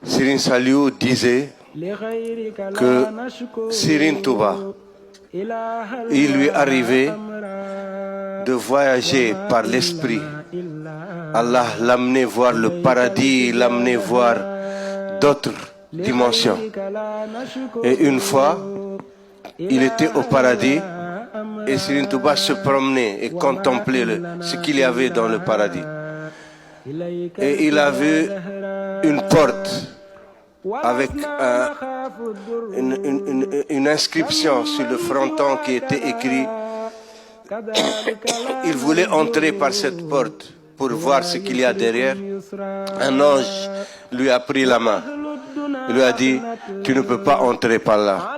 Serigne Saliou disait que Serigne Touba, il lui arrivait de voyager par l'esprit. Allah l'amenait voir le paradis, l'amenait voir d'autres dimensions. Et une fois, il était au paradis et Serigne Touba se promenait et contemplait ce qu'il y avait dans le paradis. Et il a vu une porte avec une inscription sur le fronton qui était écrit. Il voulait entrer par cette porte pour voir ce qu'il y a derrière. Un ange lui a pris la main. Il lui a dit, tu ne peux pas entrer par là.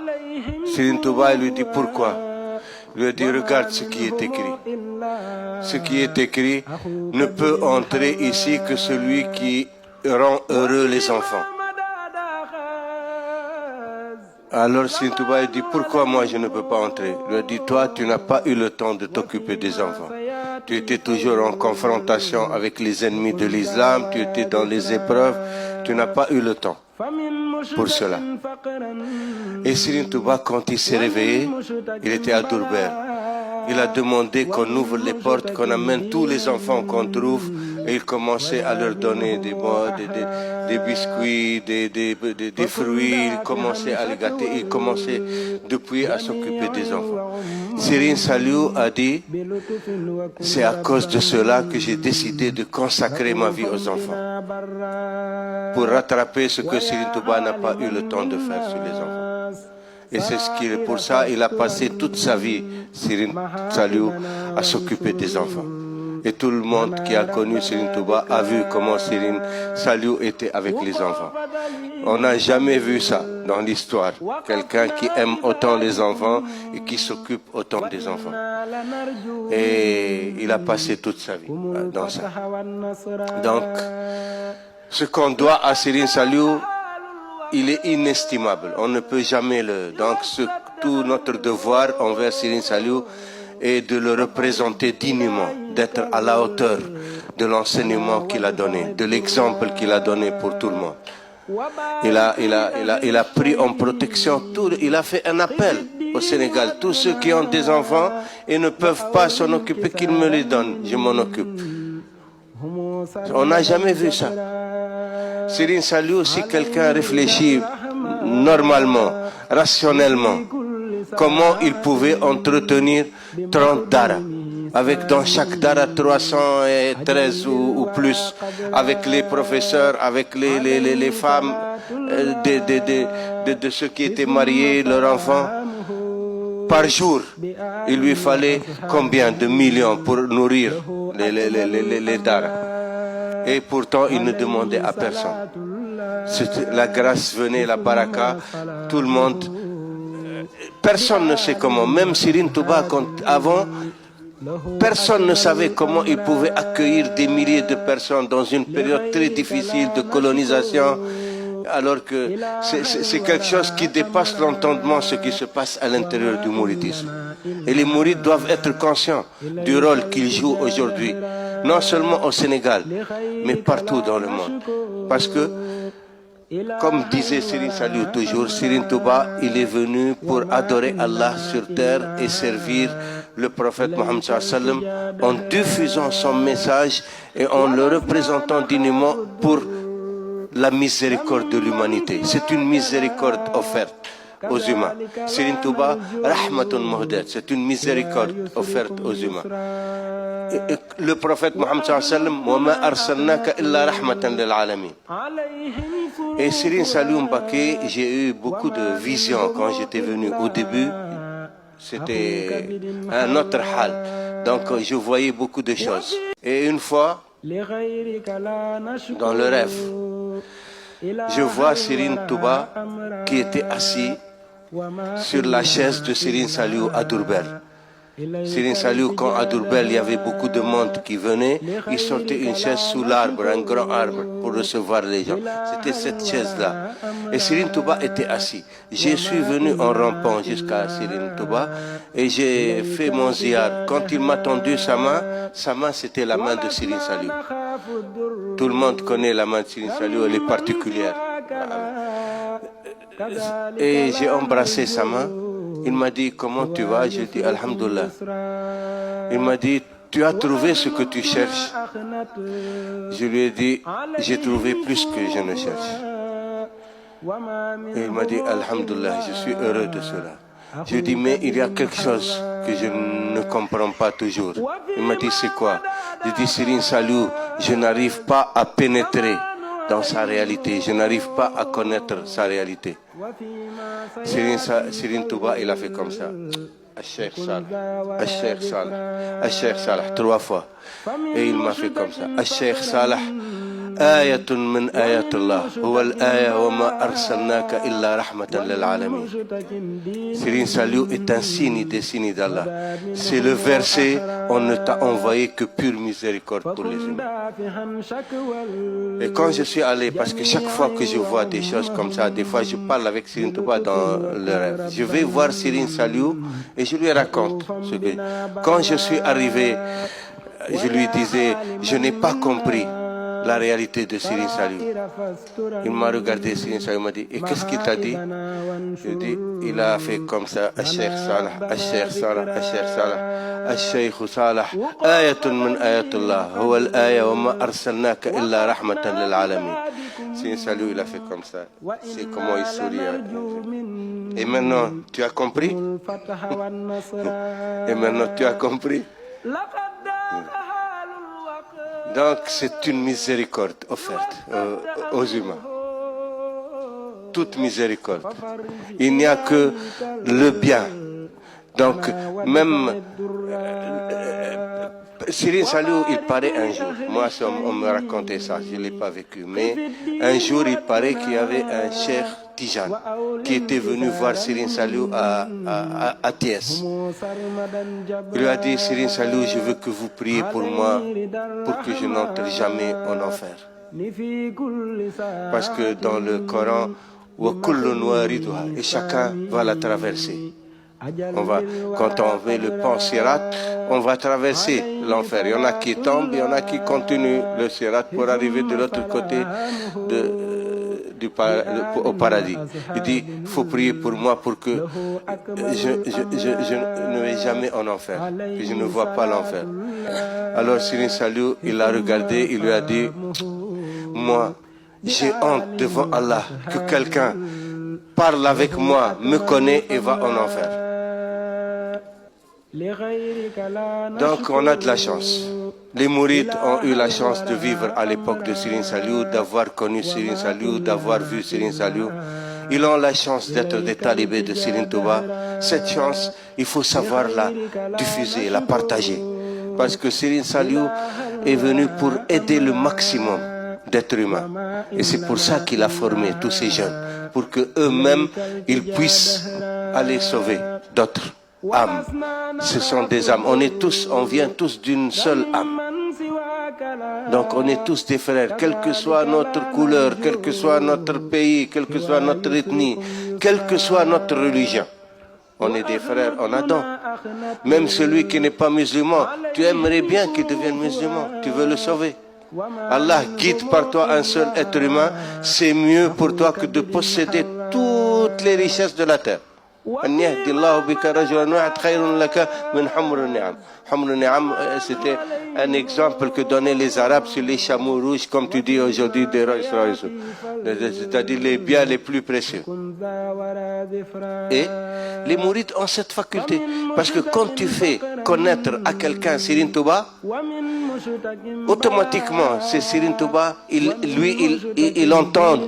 Serigne Touba lui dit, pourquoi? Il lui a dit, regarde ce qui est écrit. Ce qui est écrit ne peut entrer ici que celui qui rend heureux les enfants. Alors Serigne Touba a dit, pourquoi moi je ne peux pas entrer? Il lui a dit, toi tu n'as pas eu le temps de t'occuper des enfants. Tu étais toujours en confrontation avec les ennemis de l'islam, tu étais dans les épreuves, tu n'as pas eu le temps pour cela. Et Serigne Touba, quand il s'est réveillé, il était à Diourbel. Il a demandé qu'on ouvre les portes, qu'on amène tous les enfants qu'on trouve, et il commençait à leur donner des biscuits, des fruits, il commençait à les gâter, il commençait depuis à s'occuper des enfants. Serigne Saliou a dit, c'est à cause de cela que j'ai décidé de consacrer ma vie aux enfants, pour rattraper ce que Serigne Touba n'a pas eu le temps de faire sur les enfants. Et c'est pour ça il a passé toute sa vie, Serigne Saliou, à s'occuper des enfants. Et tout le monde qui a connu Serigne Touba a vu comment Serigne Saliou était avec les enfants. On n'a jamais vu ça dans l'histoire. Quelqu'un qui aime autant les enfants et qui s'occupe autant des enfants. Et il a passé toute sa vie dans ça. Donc, ce qu'on doit à Serigne Saliou, il est inestimable. On ne peut jamais le... Donc, tout notre devoir envers Serigne Saliou est de le représenter dignement, d'être à la hauteur de l'enseignement qu'il a donné, de l'exemple qu'il a donné pour tout le monde. Il a pris en protection tout. Il a fait un appel au Sénégal. Tous ceux qui ont des enfants et ne peuvent pas s'en occuper, qu'ils me les donnent. Je m'en occupe. On n'a jamais vu ça. Serigne Saliou, si quelqu'un réfléchit normalement, rationnellement, comment il pouvait entretenir 30 daras, avec dans chaque dara 313 ou plus, avec les professeurs, avec les femmes de ceux qui étaient mariés, leurs enfants. Par jour, il lui fallait combien de millions pour nourrir les daras? Et pourtant, il ne demandait à personne. La grâce venait, la baraka, tout le monde. Personne ne sait comment. Même Serigne Touba, avant, personne ne savait comment il pouvait accueillir des milliers de personnes dans une période très difficile de colonisation. Alors que c'est quelque chose qui dépasse l'entendement, ce qui se passe à l'intérieur du mouridisme. Et les mourides doivent être conscients du rôle qu'ils jouent aujourd'hui, non seulement au Sénégal, mais partout dans le monde. Parce que, comme disait Serigne Saliou toujours, Serigne Touba, il est venu pour adorer Allah sur terre et servir le prophète Mohammed sallam en diffusant son message et en le représentant dignement pour la miséricorde de l'humanité. C'est une miséricorde offerte aux humains. Serigne Touba, Rahmatun Muhdat, c'est une miséricorde offerte aux humains. Et le prophète Mohammed sallam, wa ma arsalnaka illa rahmatan lil alamin. Et Serigne Saliou Mbacké, j'ai eu beaucoup de visions quand j'étais venu au début. C'était un autre hal. Donc je voyais beaucoup de choses. Et une fois, dans le rêve, je vois Serigne Touba qui était assis sur la chaise de Serigne Saliou à Diourbel. Serigne Saliou, quand à Diourbel, il y avait beaucoup de monde qui venait, il sortait une chaise sous l'arbre, un grand arbre, pour recevoir les gens. C'était cette chaise-là. Et Serigne Touba était assis. Je suis venu en rampant jusqu'à Serigne Touba et j'ai fait mon ziar. Quand il m'a tendu sa main c'était la main de Serigne Saliou. Tout le monde connaît la main de Serigne Saliou, elle est particulière. Et j'ai embrassé sa main. Il m'a dit, comment tu vas? J'ai dit, Alhamdulillah. Il m'a dit, tu as trouvé ce que tu cherches? Je lui ai dit, j'ai trouvé plus que je ne cherche. Et il m'a dit, Alhamdulillah, je suis heureux de cela. Je lui ai dit, mais il y a quelque chose que je ne comprends pas toujours. Il m'a dit, c'est quoi? J'ai dit, Serigne Saliou, je n'arrive pas à pénétrer dans sa réalité. Je n'arrive pas à connaître sa réalité. Serigne Touba, il a fait comme ça. Al-Cheikh Salah, Al-Cheikh Salah, Al-Cheikh Salah, 3 fois. Et il m'a fait comme ça. Al-Cheikh Salah, آية من آيات الله هو الآية وما أرسلناك إلا رحمة للعالمين. Serigne Saliou est un signe des signes d'Allah. C'est le verset, on ne t'a envoyé que pure miséricorde pour les humains. Et quand je suis allé, parce que chaque fois que je vois des choses comme ça, des fois je parle avec Serigne Touba dans le rêve, je vais voir Serigne Saliou et je lui raconte ce que... Quand je suis arrivé, je lui disais, je n'ai pas compris la réalité de Serigne Saliou. Il m'a regardé, Serigne Saliou m'a dit, et qu'est-ce qu'il t'a dit? Je dis, il a fait comme ça, Al-Cheikh Salah, Al-Cheikh Salah, Al-Cheikh Salah, Al-Cheikh Salah, ayatun min ayatullah, huwa al-aya wa ma arsalnaka illa rahmatan lil alamin. Serigne Saliou, il a fait comme ça. C'est comment il sourit. Et maintenant, tu as compris? Et maintenant, tu as compris? Donc, c'est une miséricorde offerte aux humains. Toute miséricorde. Il n'y a que le bien. Donc, même Serigne Saliou, il paraît un jour, moi on me racontait ça, je ne l'ai pas vécu, mais un jour il paraît qu'il y avait un cheikh Tijane qui était venu voir Serigne Saliou à Thiès. Il lui a dit, Serigne Saliou, je veux que vous priez pour moi, pour que je n'entre jamais en enfer. Parce que dans le Coran, et chacun va la traverser. Quand on fait le pont Sirat, on va traverser l'enfer. Il y en a qui tombent, il y en a qui continuent le Sirat pour arriver de l'autre côté au paradis. Il dit, il faut prier pour moi pour que je ne vais jamais en enfer, que je ne vois pas l'enfer. Alors Serigne Saliou, il l'a regardé, il lui a dit, moi, j'ai honte devant Allah que quelqu'un parle avec moi, me connaît et va en enfer. Donc on a de la chance. Les mourides ont eu la chance de vivre à l'époque de Serigne Saliou, d'avoir connu Serigne Saliou, d'avoir vu Serigne Saliou. Ils ont la chance d'être des talibés de Serigne Touba. Cette chance, il faut savoir la diffuser, la partager. Parce que Serigne Saliou est venu pour aider le maximum d'êtres humains. Et c'est pour ça qu'il a formé tous ces jeunes, pour qu'eux-mêmes, ils puissent aller sauver d'autres âmes. Ce sont des âmes. On vient tous d'une seule âme. Donc on est tous des frères, quelle que soit notre couleur, quel que soit notre pays, quelle que soit notre ethnie, quelle que soit notre religion. On est des frères en Adam. Même celui qui n'est pas musulman, tu aimerais bien qu'il devienne musulman, tu veux le sauver. Allah guide par toi un seul être humain, c'est mieux pour toi que de posséder toutes les richesses de la terre. C'était un exemple que donnaient les Arabes sur les chameaux rouges, comme tu dis aujourd'hui, des Rolls-Royce, c'est-à-dire les biens les plus précieux. Et les mourides ont cette faculté, parce que quand tu fais connaître à quelqu'un Serigne Touba, automatiquement, c'est Serigne Touba, il entend,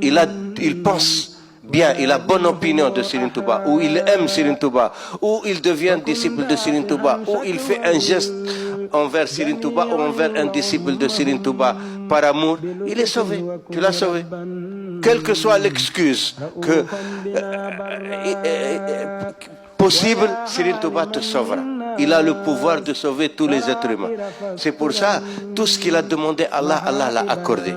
il pense bien, il a bonne opinion de Serigne Touba, ou il aime Serigne Touba, ou il devient disciple de Serigne Touba, ou il fait un geste envers Serigne Touba ou envers un disciple de Serigne Touba par amour, il est sauvé, tu l'as sauvé. Quelle que soit l'excuse possible, Serigne Touba te sauvera. il a le pouvoir de sauver tous les êtres humains. C'est pour ça, tout ce qu'il a demandé à Allah, Allah l'a accordé.